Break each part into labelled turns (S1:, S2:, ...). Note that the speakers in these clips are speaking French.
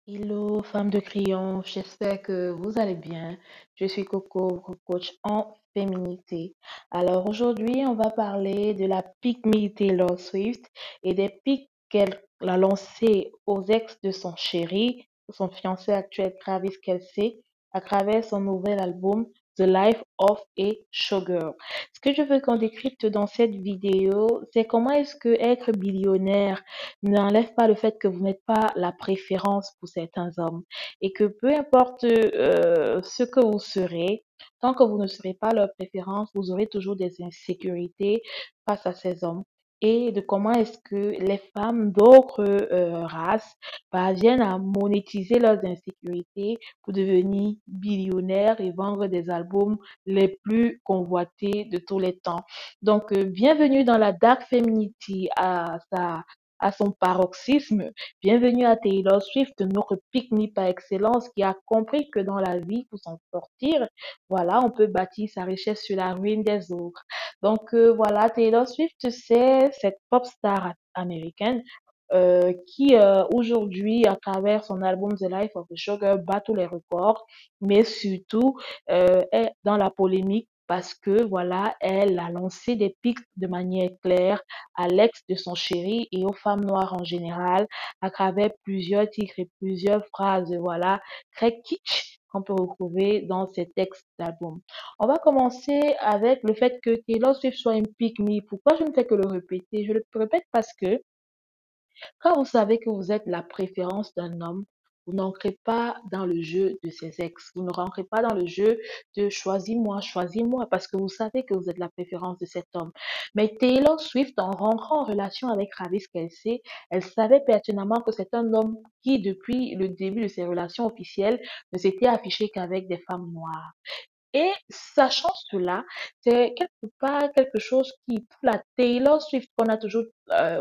S1: Hello, femme de crayon, j'espère que vous allez bien. Je suis Coco, votre coach en féminité. Alors aujourd'hui, on va parler de la pique me Taylor Swift et des pics qu'elle a lancés aux ex de son chéri, son fiancé actuel Travis Kelce, à travers son nouvel album The Life of a Showgirl. Ce que je veux qu'on décrypte dans cette vidéo, c'est comment est-ce que être billionnaire n'enlève pas le fait que vous n'êtes pas la préférence pour certains hommes et que peu importe ce que vous serez, tant que vous ne serez pas leur préférence, vous aurez toujours des insécurités face à ces hommes. Et de comment est-ce que les femmes d'autres races parviennent à monétiser leurs insécurités pour devenir billionnaires et vendre des albums les plus convoités de tous les temps. Donc, bienvenue dans la Dark Femininity à son paroxysme. Bienvenue à Taylor Swift, notre pique-me par excellence, qui a compris que dans la vie, pour s'en sortir, voilà, on peut bâtir sa richesse sur la ruine des autres. Donc voilà, Taylor Swift, c'est cette pop star américaine qui aujourd'hui, à travers son album The Life of a Sugar, bat tous les records, mais surtout est dans la polémique parce que voilà, elle a lancé des pics de manière claire à l'ex de son chéri et aux femmes noires en général à travers plusieurs titres et plusieurs phrases, voilà, très kitsch qu'on peut retrouver dans ces textes d'album. On va commencer avec le fait que Taylor Swift soit une pick me. Pourquoi je ne fais que le répéter? Je le répète parce que quand vous savez que vous êtes la préférence d'un homme, vous n'entrez pas dans le jeu de ses ex. Vous ne rentrez pas dans le jeu de choisis-moi, parce que vous savez que vous êtes la préférence de cet homme. Mais Taylor Swift, en rentrant en relation avec Travis Kelce, elle savait pertinemment que c'est un homme qui, depuis le début de ses relations officielles, ne s'était affiché qu'avec des femmes noires. Et sachant cela, c'est quelque part quelque chose qui, pour la Taylor Swift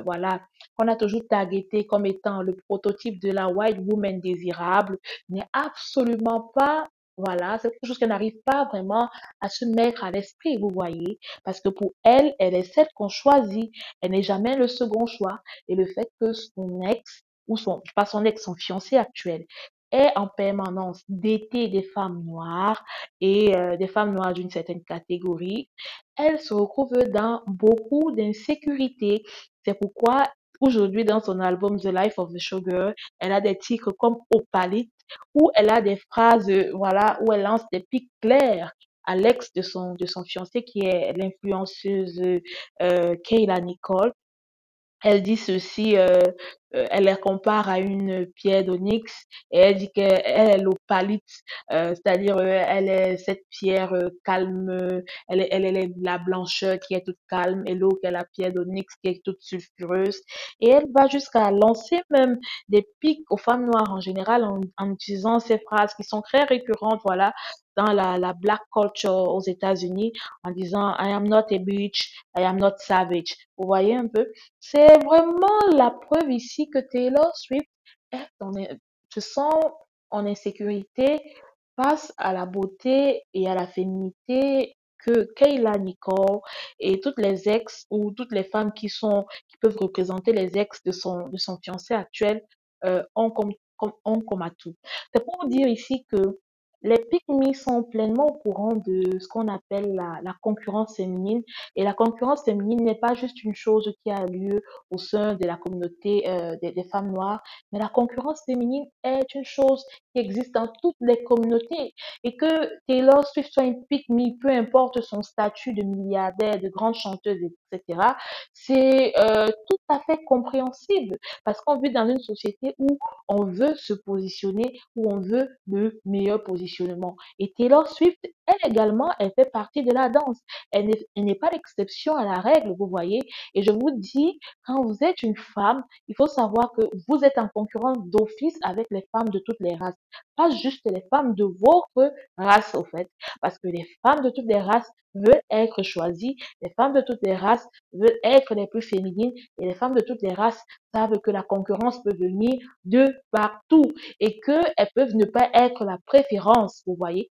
S1: voilà, qu'on a toujours targeté comme étant le prototype de la white woman désirable, n'est absolument pas, voilà, c'est quelque chose qu'elle n'arrive pas vraiment à se mettre à l'esprit, vous voyez, parce que pour elle, elle est celle qu'on choisit, elle n'est jamais le second choix. Et le fait que son ex, ou son, pas son ex, son fiancé actuel, est en permanence d'été des femmes noires, et des femmes noires d'une certaine catégorie, elle se retrouve dans beaucoup d'insécurité. C'est pourquoi aujourd'hui dans son album The Life of the Showgirl, elle a des titres comme Opaline où elle a des phrases, voilà, où elle lance des pics clairs à l'ex de son fiancé qui est l'influenceuse Kayla Nicole. Elle dit ceci, elle la compare à une pierre d'onyx et elle dit qu'elle est l'opalite, c'est-à-dire elle est cette pierre calme, elle est la blancheur qui est toute calme et l'autre est la pierre d'onyx qui est toute sulfureuse. Et elle va jusqu'à lancer même des pics aux femmes noires en général en utilisant ces phrases qui sont très récurrentes, voilà, dans la black culture aux États-Unis en disant I am not a bitch, I am not savage. Vous voyez un peu? C'est vraiment la preuve ici que Taylor Swift est se sent en insécurité face à la beauté et à la féminité que Kayla Nicole et toutes les ex ou toutes les femmes qui peuvent représenter les ex de son fiancé actuel ont comme atout. C'est pour vous dire ici que les pick sont pleinement au courant de ce qu'on appelle la concurrence féminine. Et la concurrence féminine n'est pas juste une chose qui a lieu au sein de la communauté des femmes noires, mais la concurrence féminine est une chose qui existe dans toutes les communautés. Et que Taylor Swift soit une pick-me, peu importe son statut de milliardaire, de grande chanteuse, etc., c'est tout à fait compréhensible parce qu'on vit dans une société où on veut se positionner, où on veut le meilleur positionnement. Et Taylor Swift, elle également, elle fait partie de la danse. Elle n'est pas l'exception à la règle, vous voyez. Et je vous dis, quand vous êtes une femme, il faut savoir que vous êtes en concurrence d'office avec les femmes de toutes les races. Pas juste les femmes de votre race, au fait. Parce que les femmes de toutes les races veulent être choisies. Les femmes de toutes les races veulent être les plus féminines. Et les femmes de toutes les races savent que la concurrence peut venir de partout et qu'elles peuvent ne pas être la préférence, vous voyez.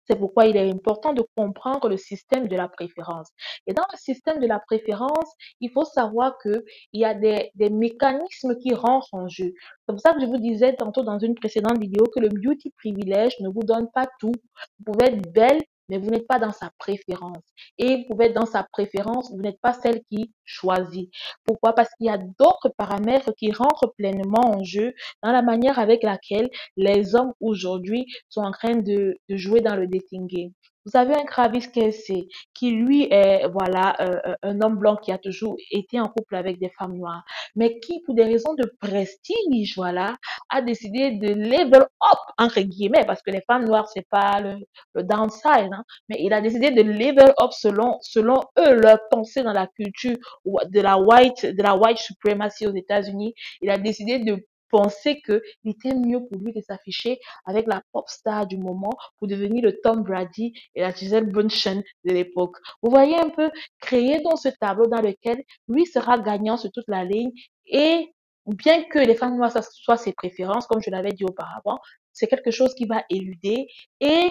S1: C'est pourquoi il est important de comprendre le système de la préférence. Et dans le système de la préférence, il faut savoir que il y a des mécanismes qui rentrent en jeu. C'est pour ça que je vous disais tantôt dans une précédente vidéo que le beauty privilège ne vous donne pas tout. Vous pouvez être belle, mais vous n'êtes pas dans sa préférence. Et vous pouvez être dans sa préférence, vous n'êtes pas celle qui choisit. Pourquoi? Parce qu'il y a d'autres paramètres qui rentrent pleinement en jeu dans la manière avec laquelle les hommes aujourd'hui sont en train de jouer dans le dating game. Vous avez un Travis Kelce qui, lui, est voilà, un homme blanc qui a toujours été en couple avec des femmes noires, mais qui, pour des raisons de prestige, voilà, a décidé de level up, entre guillemets, parce que les femmes noires, c'est pas le downside, hein, mais il a décidé de level up selon eux, leur pensée dans la culture de la white supremacy aux États-Unis. Il a décidé de penser qu'il était mieux pour lui de s'afficher avec la pop star du moment pour devenir le Tom Brady et la Gisele Bündchen de l'époque. Vous voyez un peu, créer dans ce tableau dans lequel lui sera gagnant sur toute la ligne et bien que les femmes noires, ça soit ses préférences, comme je l'avais dit auparavant, c'est quelque chose qui va éluder et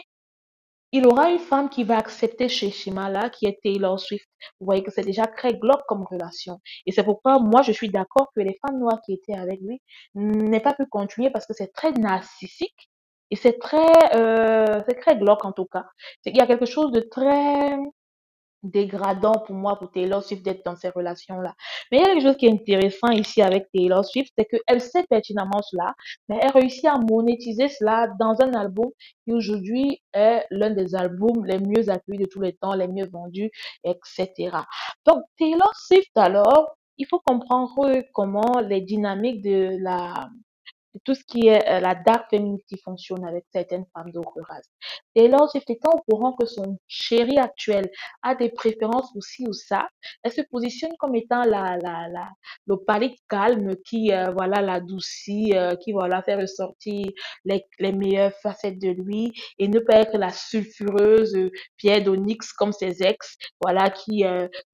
S1: il aura une femme qui va accepter chez Shimala, qui est Taylor Swift. Vous voyez que c'est déjà très glauque comme relation. Et c'est pourquoi moi, je suis d'accord que les femmes noires qui étaient avec lui n'aient pas pu continuer parce que c'est très narcissique et c'est très glauque en tout cas. Il y a quelque chose de très dégradant pour moi, pour Taylor Swift d'être dans ces relations-là. Mais il y a quelque chose qui est intéressant ici avec Taylor Swift, c'est qu'elle sait pertinemment cela, mais elle réussit à monétiser cela dans un album qui aujourd'hui est l'un des albums les mieux accueillis de tous les temps, les mieux vendus, etc. Donc Taylor Swift alors, il faut comprendre comment les dynamiques de tout ce qui est la dark femininity fonctionne avec certaines femmes d'autres races. Taylor Swift étant au courant que son chéri actuel a des préférences aussi ou ça, elle se positionne comme étant le palier calme qui voilà l'adoucit, qui voilà fait ressortir les meilleures facettes de lui et ne pas être la sulfureuse pierre d'onyx comme ses ex, voilà qui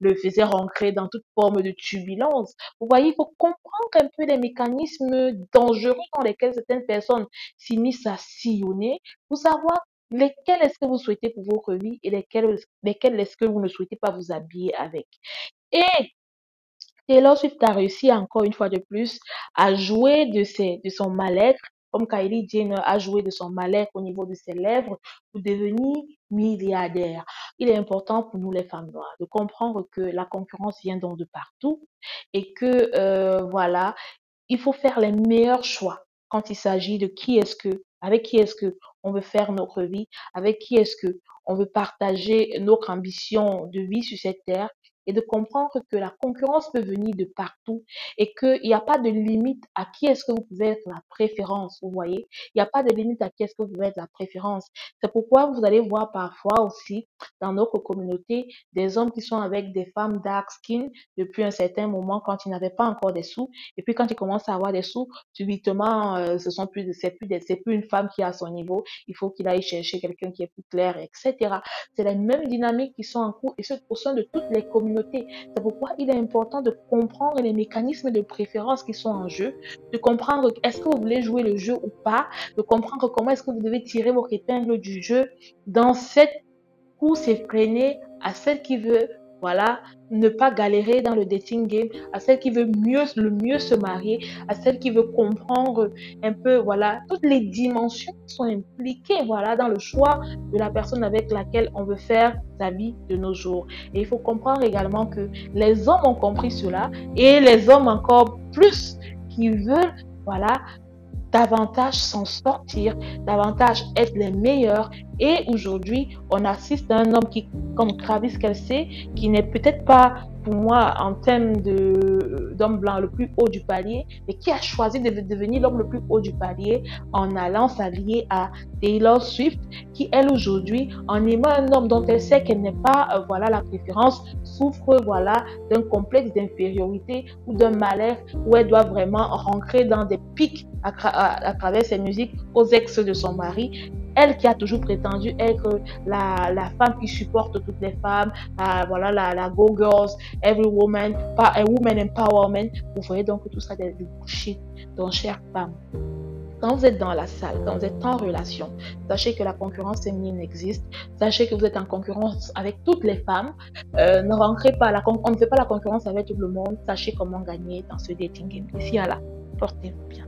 S1: le faisait rentrer dans toute forme de turbulence. Vous voyez, il faut comprendre un peu les mécanismes dangereux dans lesquels certaines personnes s'immiscent à sillonner pour savoir lesquels est-ce que vous souhaitez pour votre vie et lesquels est-ce que vous ne souhaitez pas vous habiller avec. Et Taylor Swift a réussi encore une fois de plus à jouer de son mal-être, comme Kylie Jenner a joué de son mal-être au niveau de ses lèvres pour devenir milliardaire. Il est important pour nous les femmes noires de comprendre que la concurrence vient donc de partout et que voilà, il faut faire les meilleurs choix quand il s'agit de avec qui est-ce que on veut faire notre vie, avec qui est-ce que on veut partager notre ambition de vie sur cette terre et de comprendre que la concurrence peut venir de partout et qu'il n'y a pas de limite à qui est-ce que vous pouvez être la préférence, vous voyez. Il n'y a pas de limite à qui est-ce que vous pouvez être la préférence. C'est pourquoi vous allez voir parfois aussi dans notre communauté des hommes qui sont avec des femmes dark skin depuis un certain moment quand ils n'avaient pas encore des sous et puis quand il commence à avoir des sous, subitement, c'est plus une femme qui est à son niveau. Il faut qu'il aille chercher quelqu'un qui est plus clair, etc. C'est les mêmes dynamiques qui sont en cours et ce, au sein de toutes les communautés. C'est pourquoi il est important de comprendre les mécanismes de préférence qui sont en jeu, de comprendre est-ce que vous voulez jouer le jeu ou pas, de comprendre comment est-ce que vous devez tirer votre épingle du jeu dans cette course effrénée à celle qui veut voilà, ne pas galérer dans le dating game, à celle qui veut le mieux se marier, à celle qui veut comprendre un peu, voilà, toutes les dimensions qui sont impliquées, voilà, dans le choix de la personne avec laquelle on veut faire sa vie de nos jours. Et il faut comprendre également que les hommes ont compris cela et les hommes encore plus qui veulent, voilà, davantage s'en sortir, davantage être les meilleurs. Et aujourd'hui, on assiste à un homme qui, comme Travis Kelce, qui n'est peut-être pas pour moi en termes d'homme blanc le plus haut du palier, mais qui a choisi de devenir l'homme le plus haut du palier en allant s'allier à Taylor Swift, qui elle aujourd'hui, en aimant un homme dont elle sait qu'elle n'est pas voilà la préférence, souffre voilà d'un complexe d'infériorité ou d'un malaise où elle doit vraiment rentrer dans des pics à travers ses musiques aux ex de son mari. Elle qui a toujours prétendu être la femme qui supporte toutes les femmes, voilà la Go Girls, Every Woman, a Woman Empowerment. Vous voyez donc que tout ça est du bullshit. Donc, chère femme, quand vous êtes dans la salle, quand vous êtes en relation, sachez que la concurrence féminine existe. Sachez que vous êtes en concurrence avec toutes les femmes. Ne rentrez pas, on ne fait pas la concurrence avec tout le monde. Sachez comment gagner dans ce dating game. Ici à là, portez-vous bien.